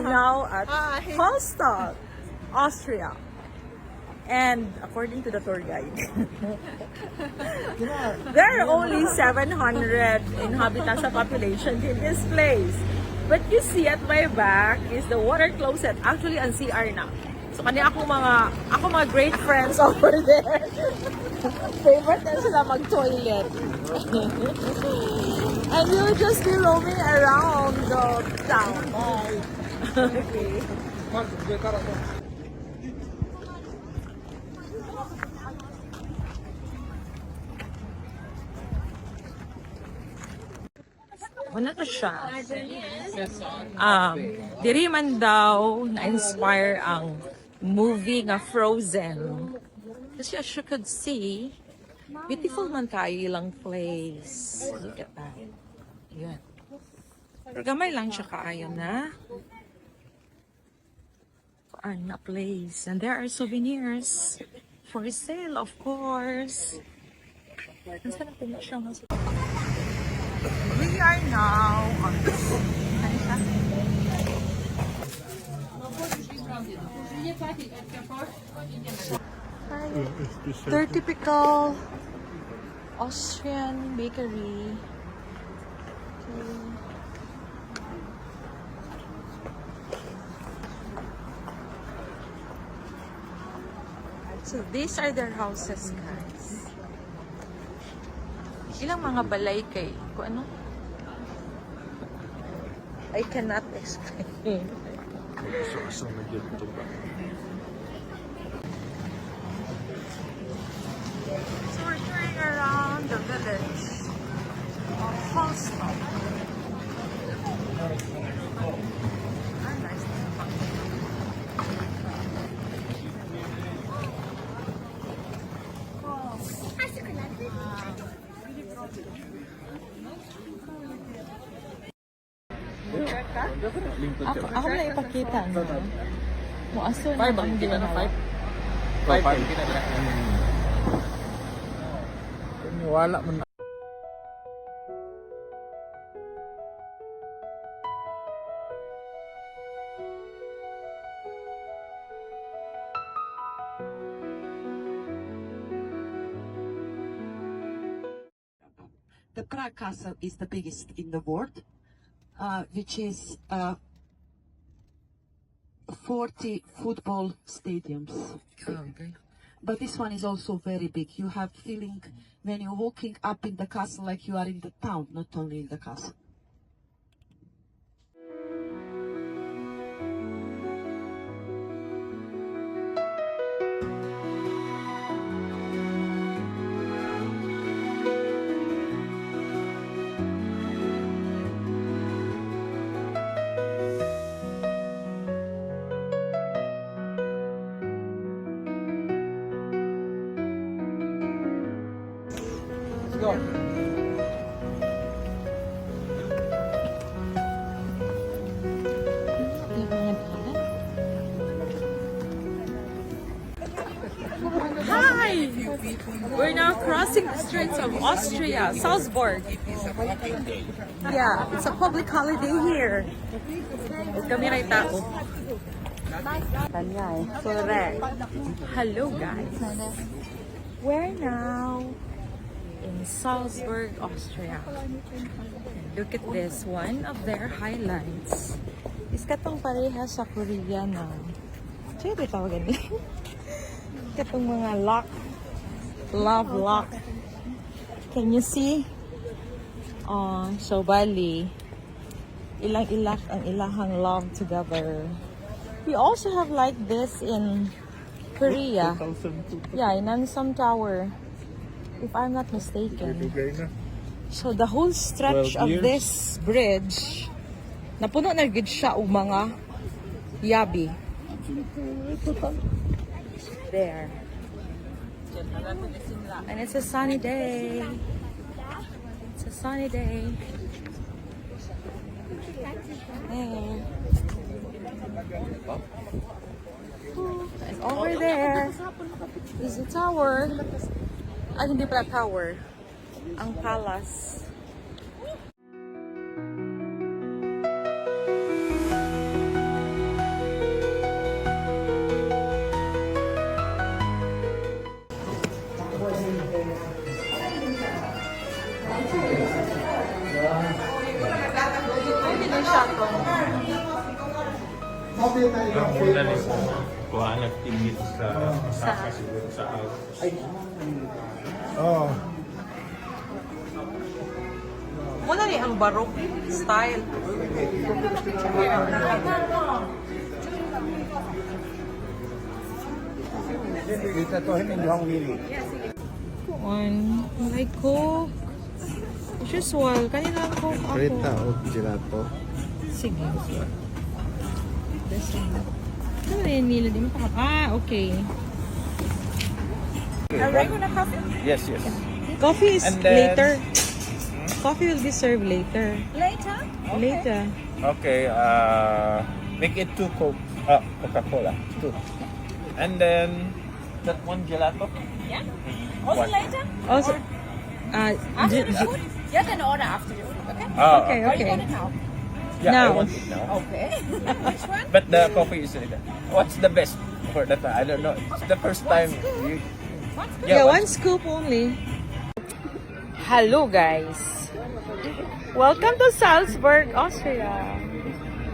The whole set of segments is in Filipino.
now at Hallstatt, Austria. And according to the tour guide, there are only 700 inhabitants of population in this place. But you see at my back is the water closet. Actually, ang CR na. So, kanya ako mga great friends over there. Favorite na sila mag-toilet. And you'll just be roaming around the town. Okay. Ano to siya? Diri man daw na-inspire ang movie nga Frozen. Kasi as you could see, beautiful man kayo ilang place. Look at that. Yun. Pero gamay lang siya kaayo na. Na place. And there are souvenirs for sale, of course. We are now on their typical Austrian bakery. So these are their houses, guys. Ilang mga balay kay kung ano? I cannot explain. So we're touring around the village of Hallstatt. Ako na ipakita no? Mo aso na ang ginawa. 5 wala man. The Prague Castle is the biggest in the world, which is 40 football stadiums. Okay. But this one is also very big. You have feeling when you're walking up in the castle like you are in the town, not only in the castle. Go. Hi! We're now crossing the streets of Austria, Salzburg. Yeah, it's a public holiday here. Kami rin tao. Correct. Hello guys. We're now in Salzburg, Austria. Look at this, one of their highlights is katong pareha sa Korea na. Sino ito tawagan niya? Katong mga lock, love lock. Can you see? So bali, ilang-ilak ang ilahang love together. We also have like this in Korea. Yeah, in Namsan Tower. If I'm not mistaken. So the whole stretch of this bridge, napuno na gid siya og mga yabi. There. And it's a sunny day. It's a sunny day. Hey. And over there is the tower. Ay, hindi pala tower. Ang palace. kuha nagtingit sa siguro sa Oh. Muna ni ang Baroque style. Kita to hindi hang wili. Kuan, like Coke. As usual, kanina lang Coke ako. o gelato. Sige. This one. Ano na yun nila? Di mo okay. A regular coffee? Yes, yes. Coffee is And then- later. Coffee will be served later. Later? Later. Okay, make it 2 Coca-Cola. 2. And then that one gelato. Yeah? Also What? later? Also, After the food? You can order after your food, okay? Okay, Or you okay. want it now? Yeah, Now. I want it now. Okay. Which one? But the coffee is what's the best for that? I don't know. It's the first time. You, What's good? Yeah, one scoop only. Hello, guys. Welcome to Salzburg, Austria.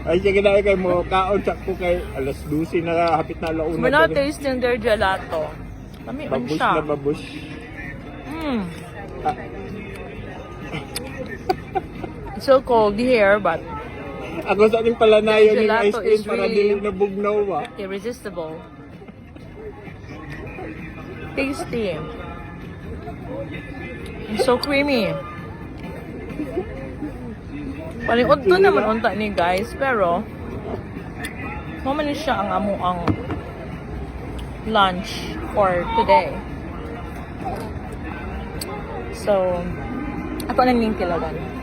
Ay sige na kay mo kaon sa ko kay alas 12 na hapit na launa. We're not tasting their gelato. Kami on Babush siya. na babush. Mm. It's so cold here, but Ako sa ating palanayon yung Gelato ice cream is para really- dili nabugnaw ba. irresistible. Tasty. It's so creamy. Paniod to naman unta ni guys, pero maman siya ang amo ang lunch for today. So, ako nang yung kilawan.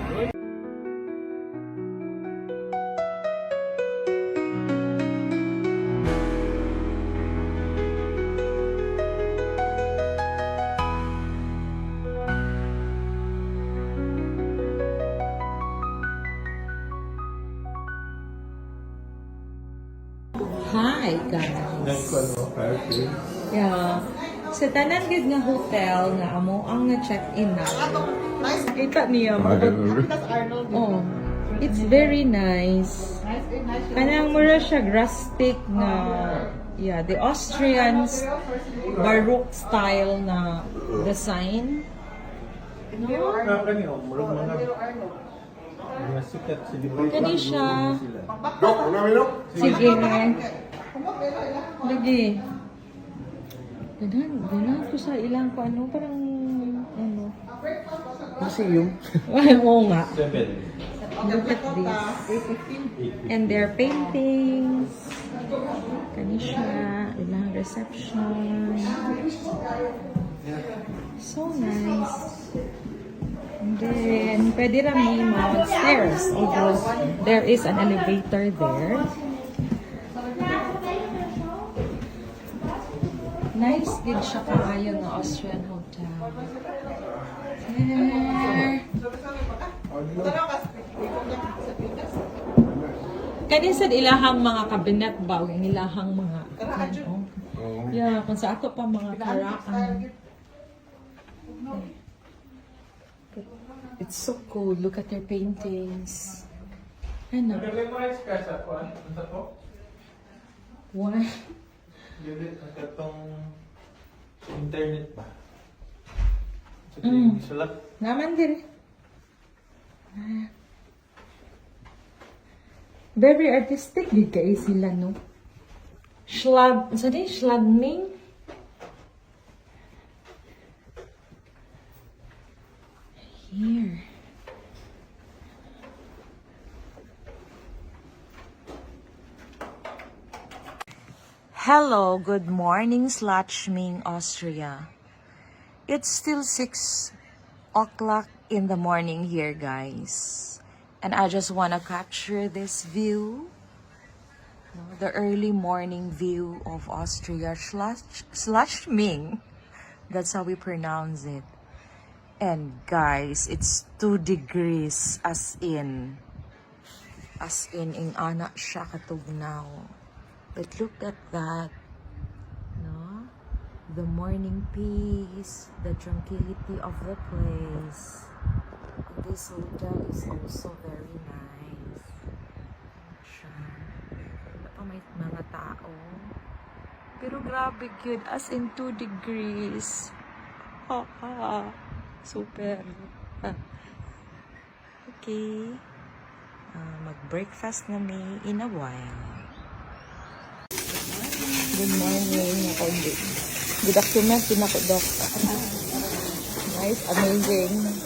Hi guys. Yeah. Sa tanan gid nga hotel nga amo ang nga check-in na. Kita niya mo. Oh. It's very nice. Kanang mura siya rustic na the Austrians Baroque style na design. kanino, murag mga sikat sa Kani siya. Sige. Lagi. Ganan ko sa ilang ko ano, parang ano. Museum. Oo nga. Look at this. And their paintings. Kani siya. Ilang reception. So nice. And then, pwede rami mag-stairs. Although, there is an elevator there. Nice gid siya kaayo nga Austrian hotel. There. Kani sad ilahang mga cabinet ba ug ilahang mga ano. Yeah, kung sa ato pa mga karaan. It's so cool. Look at their paintings. Ano? Memorize ka sa kuan sa to? Why? Dili katong internet ba? Mm. Sulat. Naman din. Very artistic di kay sila, no? Sa din, Schladming? Here. Hello, good morning, Slachming, Austria. It's still 6 o'clock in the morning here, guys. And I just want to capture this view. The early morning view of Austria, Slachming. That's how we pronounce it. And guys, it's 2 degrees as in anak siya katugnaw. But look at that, no? The morning peace, the tranquility of the place. And this hotel is also very nice. Siya. Wala pa may mga tao. Pero grabe yun. As in 2 degrees. Ha, ha. Super. Ah. Okay. Mag-breakfast na may in a while. Good morning, ako. Good afternoon, pinako-doc. Nice, amazing.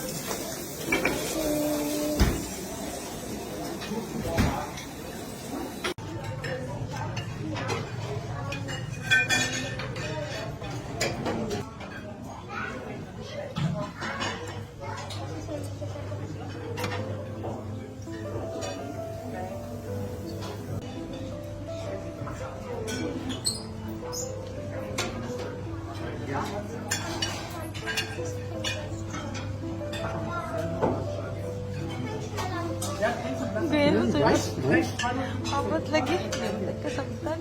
Gaya sir. Abot lagi. Kasagtan.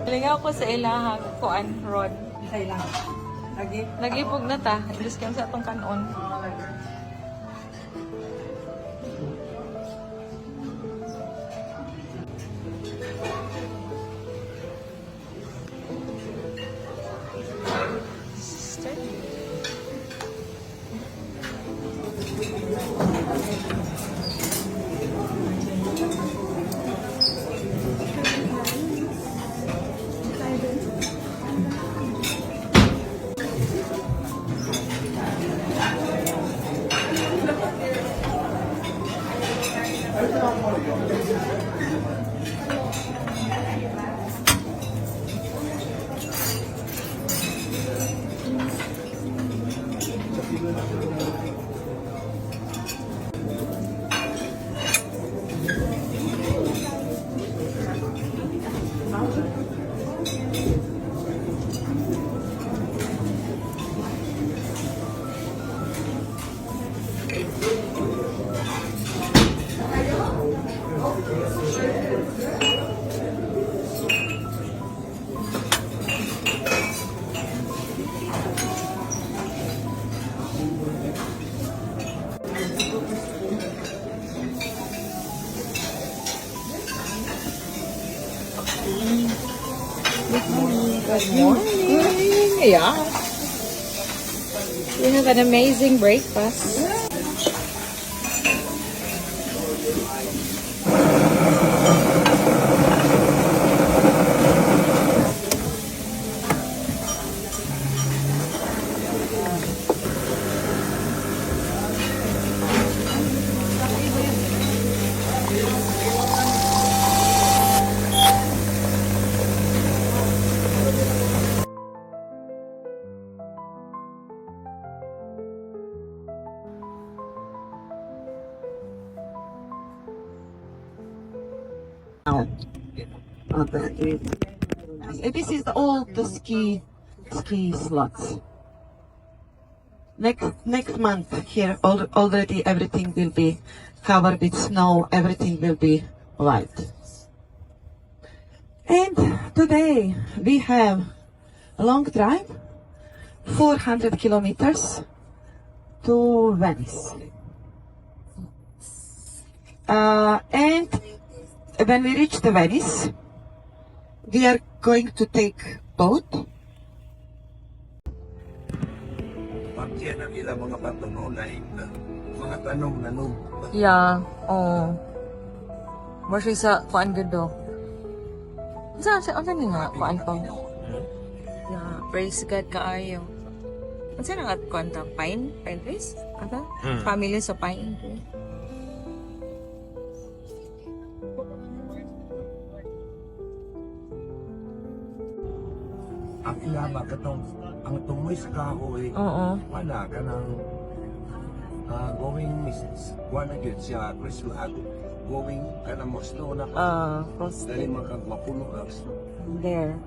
Lingaw ko sa ilahang kuan rod. Nagipog na ta. Iliskan sa atong kanon. Sister. Good morning. Yeah. We have an amazing breakfast. This is all the ski slots. Next month here already everything will be covered with snow. Everything will be white. And today we have a long drive, 400 kilometers to Venice. And when we reach the Venice, we are going to take boat. Yan ang ilang mga patunay na mga tanong na nung Yeah. Oh. More siya sa kuan gud do. Sa ni nga kuan pa. Yeah, praise God kaayo. Unsa na nga kuan ta pine trees? Ata? Family sa pine tree. ang ilama katong ang tumoy sa kahoy. Oo. Wala ka ng going missions. Wala gyud siya Kristo going ka na mas doon na Cross dali makagmapuno lang. there.